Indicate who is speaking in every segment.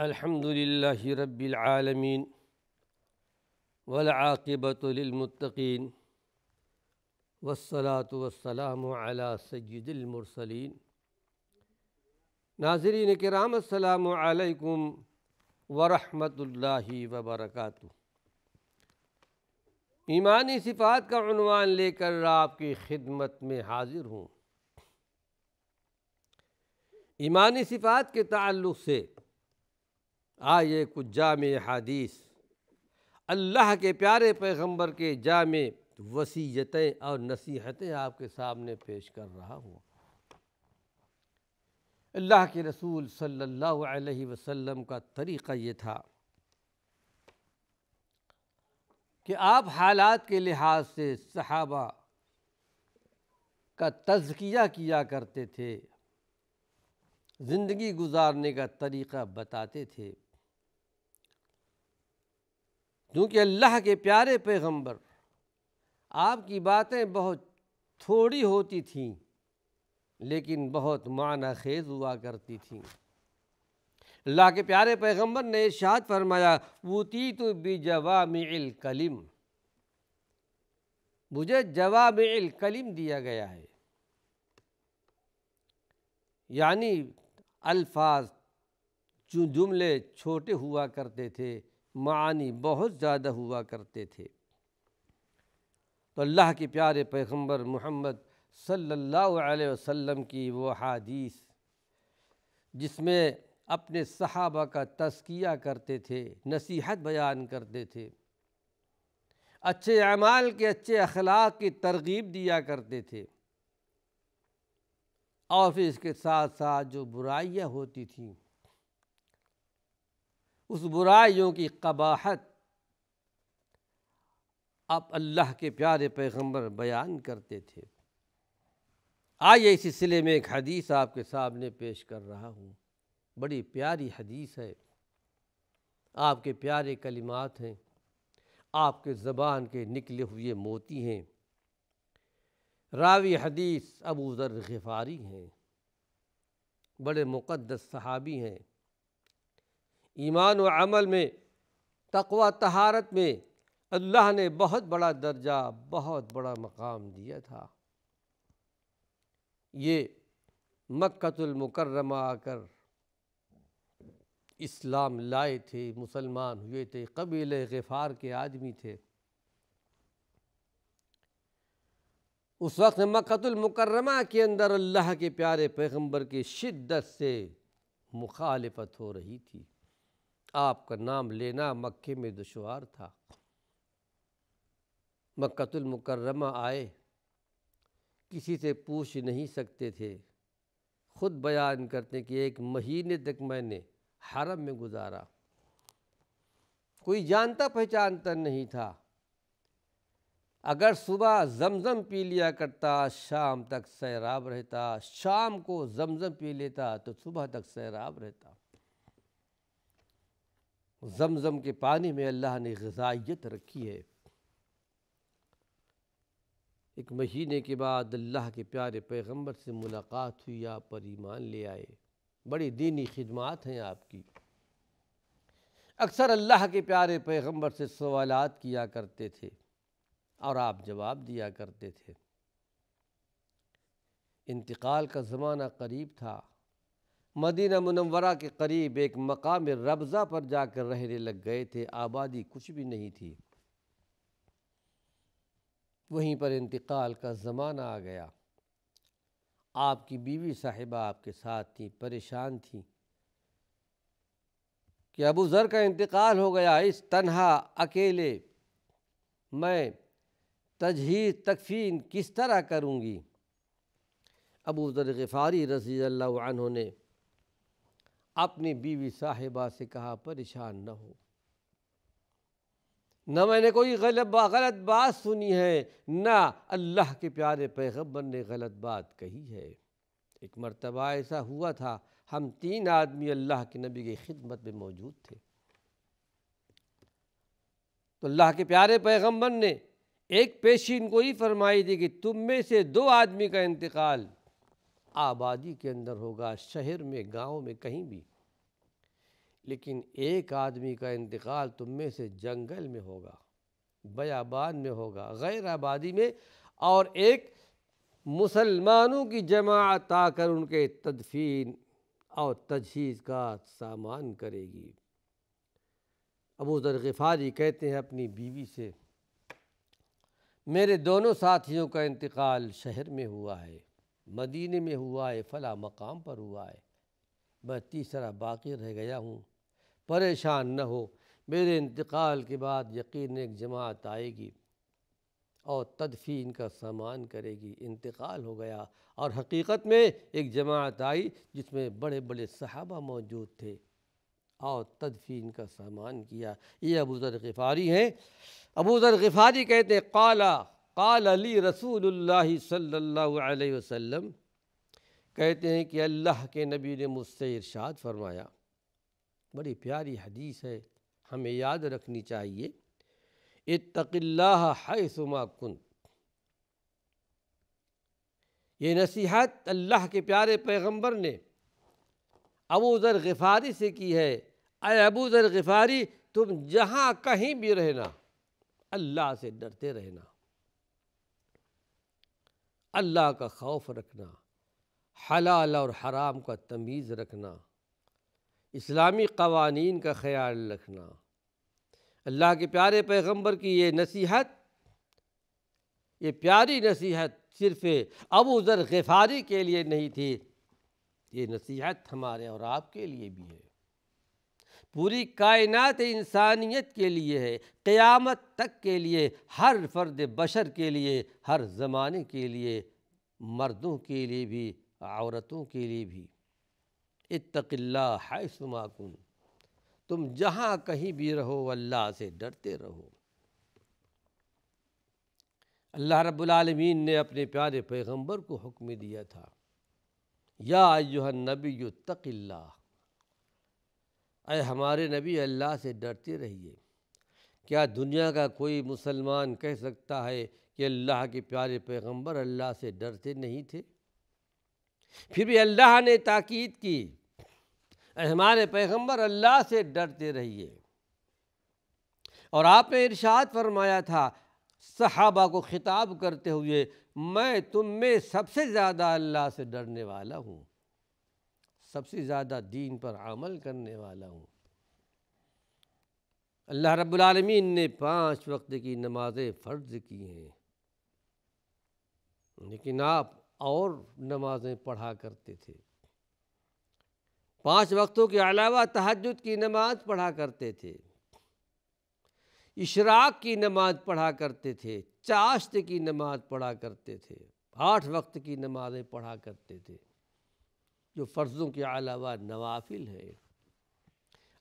Speaker 1: الحمد للہ رب العالمین والعاقبۃ للمتقین والصلاة والسلام علی سید المرسلین۔ ناظرین کرام، السلام علیکم ورحمۃ اللہ وبرکاتہ۔ ایمانی صفات کا عنوان لے کر آپ کی خدمت میں حاضر ہوں۔ ایمانی صفات کے تعلق سے آئیے کچھ جامع حدیث اللہ کے پیارے پیغمبر کے جامع وصیتیں اور نصیحتیں آپ کے سامنے پیش کر رہا ہوں۔ اللہ کے رسول صلی اللہ علیہ وسلم کا طریقہ یہ تھا کہ آپ حالات کے لحاظ سے صحابہ کا تزکیہ کیا کرتے تھے، زندگی گزارنے کا طریقہ بتاتے تھے، کیونکہ اللہ کے پیارے پیغمبر آپ کی باتیں بہت تھوڑی ہوتی تھیں لیکن بہت معنی خیز ہوا کرتی تھیں۔ اللہ کے پیارے پیغمبر نے ارشاد فرمایا، اوتیت بجوامع الکلم، مجھے جوامع الکلم دیا گیا ہے، یعنی الفاظ جو جملے چھوٹے ہوا کرتے تھے، معانی بہت زیادہ ہوا کرتے تھے۔ تو اللہ کے پیارے پیغمبر محمد صلی اللہ علیہ وسلم کی وہ حدیث جس میں اپنے صحابہ کا تزکیہ کرتے تھے، نصیحت بیان کرتے تھے، اچھے اعمال کے، اچھے اخلاق کی ترغیب دیا کرتے تھے، اور پھر اس کے ساتھ ساتھ جو برائیاں ہوتی تھیں اس برائیوں کی قباحت اب اللہ کے پیارے پیغمبر بیان کرتے تھے۔ آئیے اس سلسلے میں ایک حدیث آپ کے سامنے پیش کر رہا ہوں۔ بڑی پیاری حدیث ہے، آپ کے پیارے کلمات ہیں، آپ کے زبان کے نکلے ہوئے موتی ہیں۔ راوی حدیث ابو ذر غفاری ہیں، بڑے مقدس صحابی ہیں، ایمان و عمل میں، تقوی طہارت میں اللہ نے بہت بڑا درجہ، بہت بڑا مقام دیا تھا۔ یہ مکۃ المکرمہ آ کر اسلام لائے تھے، مسلمان ہوئے تھے، قبیلہ غفار کے آدمی تھے۔ اس وقت مکۃ المکرمہ کے اندر اللہ کے پیارے پیغمبر کی شدت سے مخالفت ہو رہی تھی، آپ کا نام لینا مکے میں دشوار تھا۔ مکۃ المکرمہ آئے، کسی سے پوچھ نہیں سکتے تھے، خود بیان کرتے کہ ایک مہینے تک میں نے حرم میں گزارا، کوئی جانتا پہچانتا نہیں تھا، اگر صبح زمزم پی لیا کرتا شام تک سیراب رہتا، شام کو زمزم پی لیتا تو صبح تک سیراب رہتا۔ زمزم کے پانی میں اللہ نے غذائیت رکھی ہے۔ ایک مہینے کے بعد اللہ کے پیارے پیغمبر سے ملاقات ہوئی، آپ پر ایمان لے آئے، بڑی دینی خدمات ہیں آپ کی۔ اکثر اللہ کے پیارے پیغمبر سے سوالات کیا کرتے تھے اور آپ جواب دیا کرتے تھے۔ انتقال کا زمانہ قریب تھا، مدینہ منورہ کے قریب ایک مقام ربضہ پر جا کر رہنے لگ گئے تھے، آبادی کچھ بھی نہیں تھی، وہیں پر انتقال کا زمانہ آ گیا۔ آپ کی بیوی صاحبہ آپ کے ساتھ تھی، پریشان تھی کہ ابو ذر کا انتقال ہو گیا، اس تنہا اکیلے میں تجہیز تکفین کس طرح کروں گی؟ ابو ذر غفاری رضی اللہ عنہ نے اپنی بیوی صاحبہ سے کہا، پریشان نہ ہو، نہ میں نے کوئی غلط بات سنی ہے، نہ اللہ کے پیارے پیغمبر نے غلط بات کہی ہے۔ ایک مرتبہ ایسا ہوا تھا، ہم 3 آدمی اللہ کے نبی کی خدمت میں موجود تھے، تو اللہ کے پیارے پیغمبر نے ایک پیشین گوئی فرمائی تھی کہ تم میں سے 2 آدمی کا انتقال آبادی کے اندر ہوگا، شہر میں، گاؤں میں، کہیں بھی، لیکن ایک آدمی کا انتقال تم میں سے جنگل میں ہوگا، بیابان میں ہوگا، غیر آبادی میں، اور ایک مسلمانوں کی جماعت آ کر ان کے تدفین اور تجہیز کا سامان کرے گی۔ ابو ذر غفاری کہتے ہیں اپنی بیوی سے، میرے دونوں ساتھیوں کا انتقال شہر میں ہوا ہے، مدینے میں ہوا ہے، فلاں مقام پر ہوا ہے، میں تیسرا باقی رہ گیا ہوں۔ پریشان نہ ہو، میرے انتقال کے بعد یقین ایک جماعت آئے گی اور تدفین کا سامان کرے گی۔ انتقال ہو گیا اور حقیقت میں ایک جماعت آئی جس میں بڑے بڑے صحابہ موجود تھے اور تدفین کا سامان کیا۔ یہ ابو ذر غفاری ہیں۔ ابو ذر غفاری کہتے ہیں قال لی رسول اللہ صلی اللہ علیہ وسلم، کہتے ہیں کہ اللہ کے نبی نے مجھ سے ارشاد فرمایا، بڑی پیاری حدیث ہے، ہمیں یاد رکھنی چاہیے، اتق اللہ حیثما کنت۔ یہ نصیحت اللہ کے پیارے پیغمبر نے ابو ذر غفاری سے کی ہے۔ اے ابو ذر غفاری، تم جہاں کہیں بھی رہنا، اللہ سے ڈرتے رہنا، اللہ کا خوف رکھنا، حلال اور حرام کا تمیز رکھنا، اسلامی قوانین کا خیال رکھنا۔ اللہ کے پیارے پیغمبر کی یہ نصیحت، یہ پیاری نصیحت صرف ابو ذر غفاری کے لیے نہیں تھی، یہ نصیحت ہمارے اور آپ کے لیے بھی ہے، پوری کائنات انسانیت کے لیے ہے، قیامت تک کے لیے، ہر فرد بشر کے لیے، ہر زمانے کے لیے، مردوں کے لیے بھی، عورتوں کے لیے بھی۔ اتق اللہ حیثما کنت، تم جہاں کہیں بھی رہو اللہ سے ڈرتے رہو۔ اللہ رب العالمین نے اپنے پیارے پیغمبر کو حکم دیا تھا، یا ایھا النبی اتق اللہ، اے ہمارے نبی اللہ سے ڈرتے رہیے۔ کیا دنیا کا کوئی مسلمان کہہ سکتا ہے کہ اللہ کے پیارے پیغمبر اللہ سے ڈرتے نہیں تھے؟ پھر بھی اللہ نے تاکید کی، اے ہمارے پیغمبر اللہ سے ڈرتے رہیے۔ اور آپ نے ارشاد فرمایا تھا صحابہ کو خطاب کرتے ہوئے، میں تم میں سب سے زیادہ اللہ سے ڈرنے والا ہوں، سب سے زیادہ دین پر عمل کرنے والا ہوں۔ اللہ رب العالمین نے 5 وقت کی نمازیں فرض کی ہیں، لیکن آپ اور نمازیں پڑھا کرتے تھے۔ 5 وقتوں کے علاوہ تہجد کی نماز پڑھا کرتے تھے، اشراق کی نماز پڑھا کرتے تھے، چاشت کی نماز پڑھا کرتے تھے، 8 وقت کی نمازیں پڑھا کرتے تھے، جو فرضوں کے علاوہ نوافل ہے،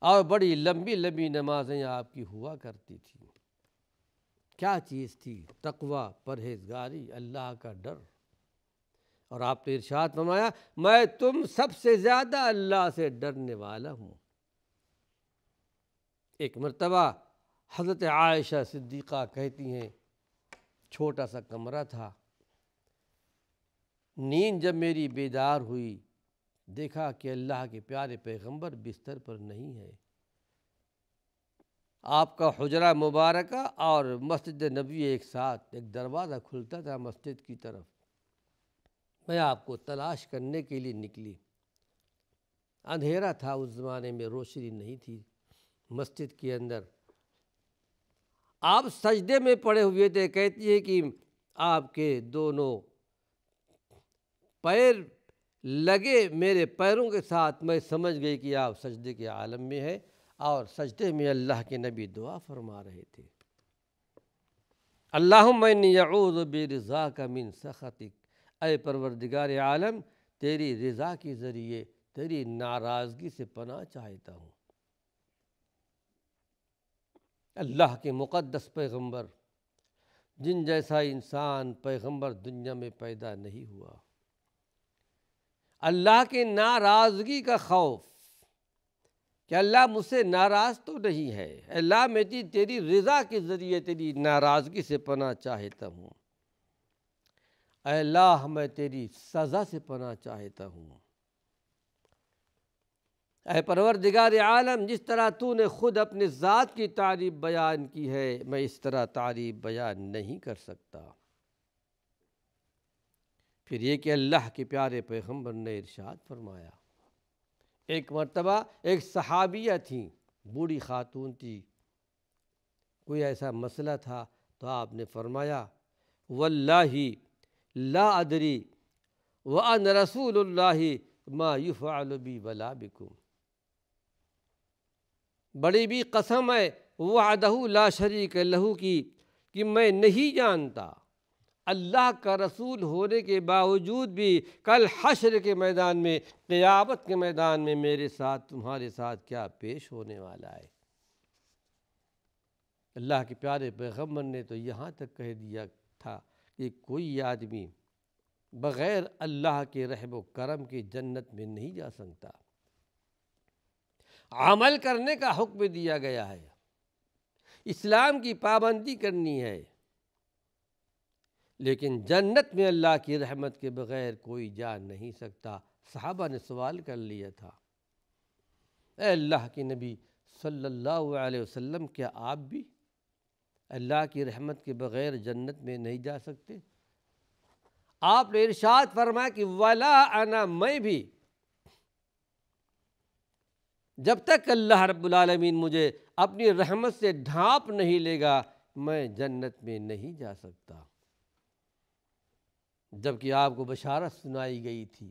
Speaker 1: اور بڑی لمبی لمبی نمازیں آپ کی ہوا کرتی تھیں۔ کیا چیز تھی؟ تقوی، پرہیزگاری، اللہ کا ڈر۔ اور آپ نے ارشاد فرمایا، میں تم سب سے زیادہ اللہ سے ڈرنے والا ہوں۔ ایک مرتبہ حضرت عائشہ صدیقہ کہتی ہیں، چھوٹا سا کمرہ تھا، نیند جب میری بیدار ہوئی، دیکھا کہ اللہ کے پیارے پیغمبر بستر پر نہیں ہے۔ آپ کا حجرہ مبارکہ اور مسجد نبوی ایک ساتھ، ایک دروازہ کھلتا تھا مسجد کی طرف۔ میں آپ کو تلاش کرنے کے لیے نکلی، اندھیرا تھا اس زمانے میں، روشنی نہیں تھی مسجد کے اندر۔ آپ سجدے میں پڑے ہوئے تھے، کہتی ہے کہ آپ کے دونوں پیر لگے میرے پیروں کے ساتھ، میں سمجھ گئی کہ آپ سجدے کے عالم میں ہیں، اور سجدے میں اللہ کے نبی دعا فرما رہے تھے، اللہم انی اعوذ برضاک من سخطک، اے پروردگار عالم، تیری رضا کے ذریعے تیری ناراضگی سے پناہ چاہتا ہوں۔ اللہ کے مقدس پیغمبر، جن جیسا انسان پیغمبر دنیا میں پیدا نہیں ہوا، اللہ کے ناراضگی کا خوف کہ اللہ مجھ سے ناراض تو نہیں ہے، اللہ میں تیری رضا کے ذریعے تیری ناراضگی سے پناہ چاہتا ہوں، اے اللہ میں تیری سزا سے پناہ چاہتا ہوں۔ اے پروردگار عالم، جس طرح تو نے خود اپنے ذات کی تعریف بیان کی ہے، میں اس طرح تعریف بیان نہیں کر سکتا۔ پھر یہ کہ اللہ کے پیارے پیغمبر نے ارشاد فرمایا، ایک مرتبہ ایک صحابیہ تھیں، بوڑھی خاتون تھی، کوئی ایسا مسئلہ تھا تو آپ نے فرمایا واللہ لا ادری وان رسول اللہ ما یفعل بی ولا بکم، بڑی بھی قسم ہے وحدہ لا شریک لہ کی کہ میں نہیں جانتا اللہ کا رسول ہونے کے باوجود بھی کل حشر کے میدان میں، قیامت کے میدان میں میرے ساتھ تمہارے ساتھ کیا پیش ہونے والا ہے۔ اللہ کے پیارے پیغمبر نے تو یہاں تک کہہ دیا تھا کہ کوئی آدمی بغیر اللہ کے رحم و کرم کی جنت میں نہیں جا سکتا۔ عمل کرنے کا حکم دیا گیا ہے، اسلام کی پابندی کرنی ہے، لیکن جنت میں اللہ کی رحمت کے بغیر کوئی جا نہیں سکتا۔ صحابہ نے سوال کر لیا تھا، اے اللہ کے نبی صلی اللہ علیہ وسلم، کیا آپ بھی اللہ کی رحمت کے بغیر جنت میں نہیں جا سکتے؟ آپ نے ارشاد فرمایا کہ ولا انا، میں بھی، جب تک اللہ رب العالمین مجھے اپنی رحمت سے ڈھانپ نہیں لے گا میں جنت میں نہیں جا سکتا۔ جبکہ آپ کو بشارت سنائی گئی تھی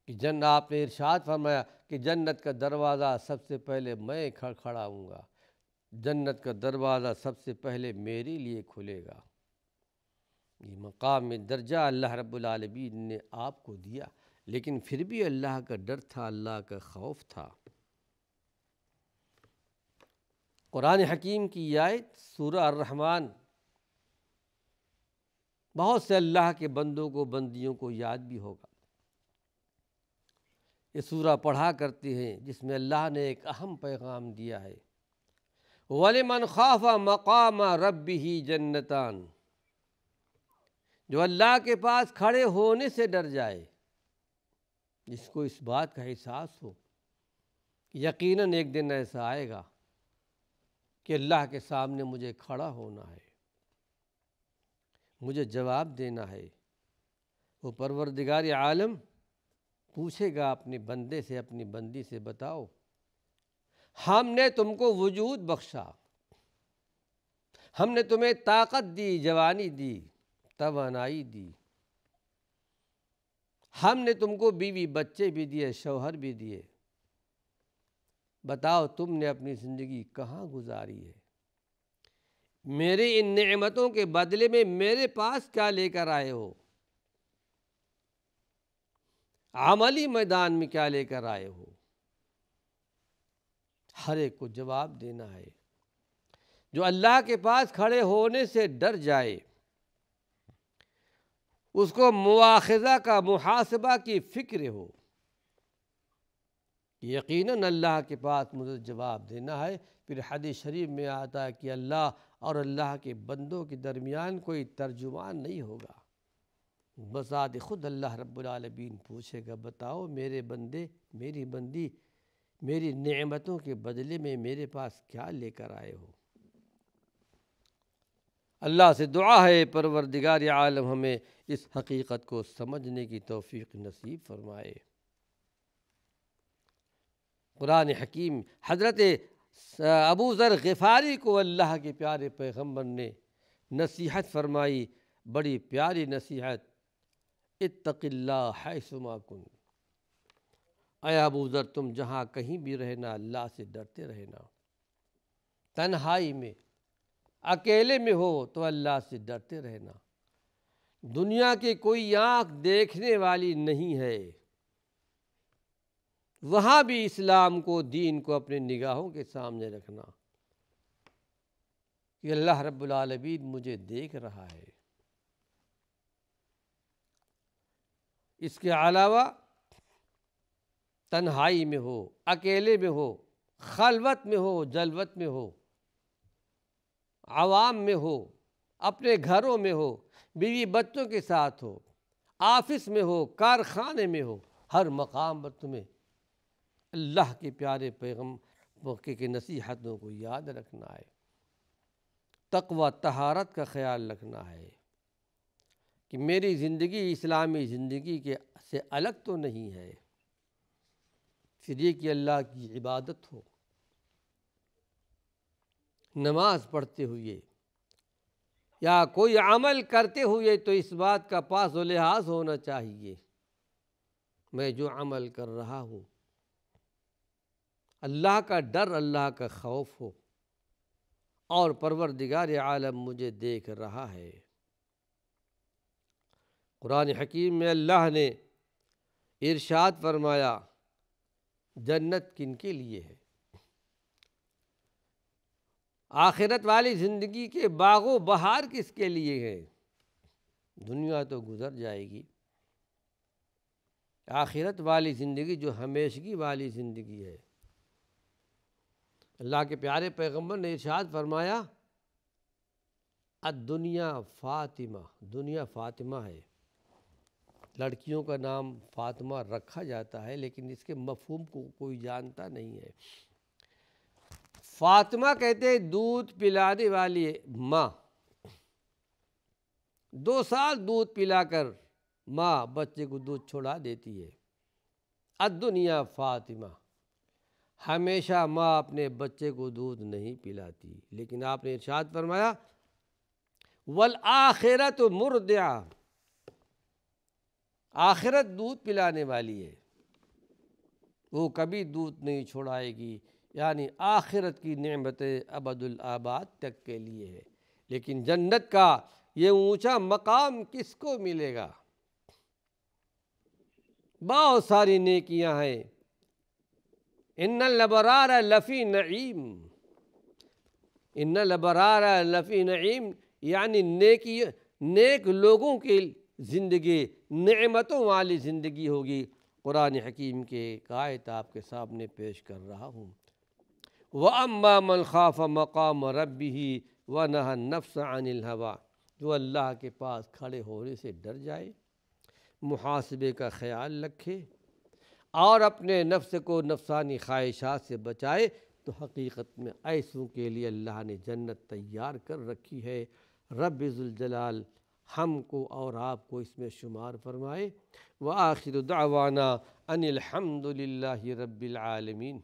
Speaker 1: کہ آپ نے ارشاد فرمایا کہ جنت کا دروازہ سب سے پہلے میں کھڑا ہوں گا، جنت کا دروازہ سب سے پہلے میرے لیے کھلے گا۔ یہ مقام درجہ اللہ رب العالمین نے آپ کو دیا، لیکن پھر بھی اللہ کا ڈر تھا، اللہ کا خوف تھا۔ قرآن حکیم کی آیت سورہ الرحمن بہت سے اللہ کے بندوں کو، بندیوں کو یاد بھی ہوگا۔ یہ سورہ پڑھا کرتے ہیں جس میں اللہ نے ایک اہم پیغام دیا ہے، وَلِمَنْ خَافَ مَقَامَ رَبِّهِ جَنَّتَانِ، جو اللہ کے پاس کھڑے ہونے سے ڈر جائے، جس کو اس بات کا احساس ہو کہ یقیناً ایک دن ایسا آئے گا کہ اللہ کے سامنے مجھے کھڑا ہونا ہے، مجھے جواب دینا ہے۔ وہ پروردگار عالم پوچھے گا اپنے بندے سے، اپنی بندی سے، بتاؤ ہم نے تم کو وجود بخشا، ہم نے تمہیں طاقت دی، جوانی دی، توانائی دی، ہم نے تم کو بیوی بچے بھی دیے، شوہر بھی دیے، بتاؤ تم نے اپنی زندگی کہاں گزاری ہے؟ میرے ان نعمتوں کے بدلے میں میرے پاس کیا لے کر آئے ہو؟ عملی میدان میں کیا لے کر آئے ہو؟ ہر ایک کو جواب دینا ہے۔ جو اللہ کے پاس کھڑے ہونے سے ڈر جائے، اس کو مواخذہ کا، محاسبہ کی فکر ہو، یقیناً اللہ کے پاس مجھے جواب دینا ہے۔ پھر حدیث شریف میں آتا ہے کہ اللہ اور اللہ کے بندوں کے درمیان کوئی ترجمان نہیں ہوگا، بذات خود اللہ رب العالمین پوچھے گا، بتاؤ میرے بندے، میری بندی، میری نعمتوں کے بدلے میں میرے پاس کیا لے کر آئے ہو؟ اللہ سے دعا ہے پروردگار عالم ہمیں اس حقیقت کو سمجھنے کی توفیق نصیب فرمائے۔ قرآن حکیم حضرت ابو ذر غفاری کو اللہ کے پیارے پیغمبر نے نصیحت فرمائی، بڑی پیاری نصیحت، اتق اللہ حیث ما کنت، اے ابو ذر تم جہاں کہیں بھی رہنا اللہ سے ڈرتے رہنا، تنہائی میں، اکیلے میں ہو تو اللہ سے ڈرتے رہنا۔ دنیا کی کوئی آنکھ دیکھنے والی نہیں ہے، وہاں بھی اسلام کو، دین کو اپنے نگاہوں کے سامنے رکھنا کہ اللہ رب العالمین مجھے دیکھ رہا ہے۔ اس کے علاوہ تنہائی میں ہو، اکیلے میں ہو، خلوت میں ہو، جلوت میں ہو، عوام میں ہو، اپنے گھروں میں ہو، بیوی بچوں کے ساتھ ہو، آفس میں ہو، کارخانے میں ہو، ہر مقام پر تمہیں اللہ کے پیارے پیغمبر کی نصیحتوں کو یاد رکھنا ہے، تقوی طہارت کا خیال رکھنا ہے کہ میری زندگی اسلامی زندگی کے سے الگ تو نہیں ہے، پھر یہ کہ اللہ کی عبادت ہو، نماز پڑھتے ہوئے یا کوئی عمل کرتے ہوئے تو اس بات کا پاس و لحاظ ہونا چاہیے میں جو عمل کر رہا ہوں اللہ کا ڈر، اللہ کا خوف ہو اور پروردگار عالم مجھے دیکھ رہا ہے۔ قرآن حکیم میں اللہ نے ارشاد فرمایا جنت کن کے لیے ہے؟ آخرت والی زندگی کے باغ و بہار کس کے لیے ہے؟ دنیا تو گزر جائے گی، آخرت والی زندگی جو ہمیشگی والی زندگی ہے۔ اللہ کے پیارے پیغمبر نے ارشاد فرمایا الدنیا فاطمہ، دنیا فاطمہ ہے۔ لڑکیوں کا نام فاطمہ رکھا جاتا ہے لیکن اس کے مفہوم کو کوئی جانتا نہیں ہے۔ فاطمہ کہتے ہیں دودھ پلانے والی ماں، 2 سال دودھ پلا کر ماں بچے کو دودھ چھوڑا دیتی ہے۔ الدنیا فاطمہ، ہمیشہ ماں اپنے بچے کو دودھ نہیں پلاتی، لیکن آپ نے ارشاد فرمایا والآخرۃ مرضعہ، آخرت دودھ پلانے والی ہے، وہ کبھی دودھ نہیں چھوڑائے گی، یعنی آخرت کی نعمتیں ابد الآباد تک کے لیے ہے۔ لیکن جنت کا یہ اونچا مقام کس کو ملے گا؟ بہت ساری نیکیاں ہیں، ان الابرار لفی نعیم، ان الابرار لفی نعیم، یعنی نیک لوگوں کی زندگی نعمتوں والی زندگی ہوگی۔ قرآن حکیم کے ایک آیت آپ کے سامنے پیش کر رہا ہوں وَأَمَّا مَنْ خَافَ مَقَامَ رَبِّهِ وَنَهَى النَّفْسَ عَنِ الْهَوَىٰ، جو اللہ کے پاس کھڑے ہونے سے ڈر جائے، محاسبے کا خیال رکھے اور اپنے نفس کو نفسانی خواہشات سے بچائے، تو حقیقت میں ایسوں کے لیے اللہ نے جنت تیار کر رکھی ہے۔ رب ذوالجلال ہم کو اور آپ کو اس میں شمار فرمائے۔ وآخر دعوانا ان الحمد للہ رب العالمین۔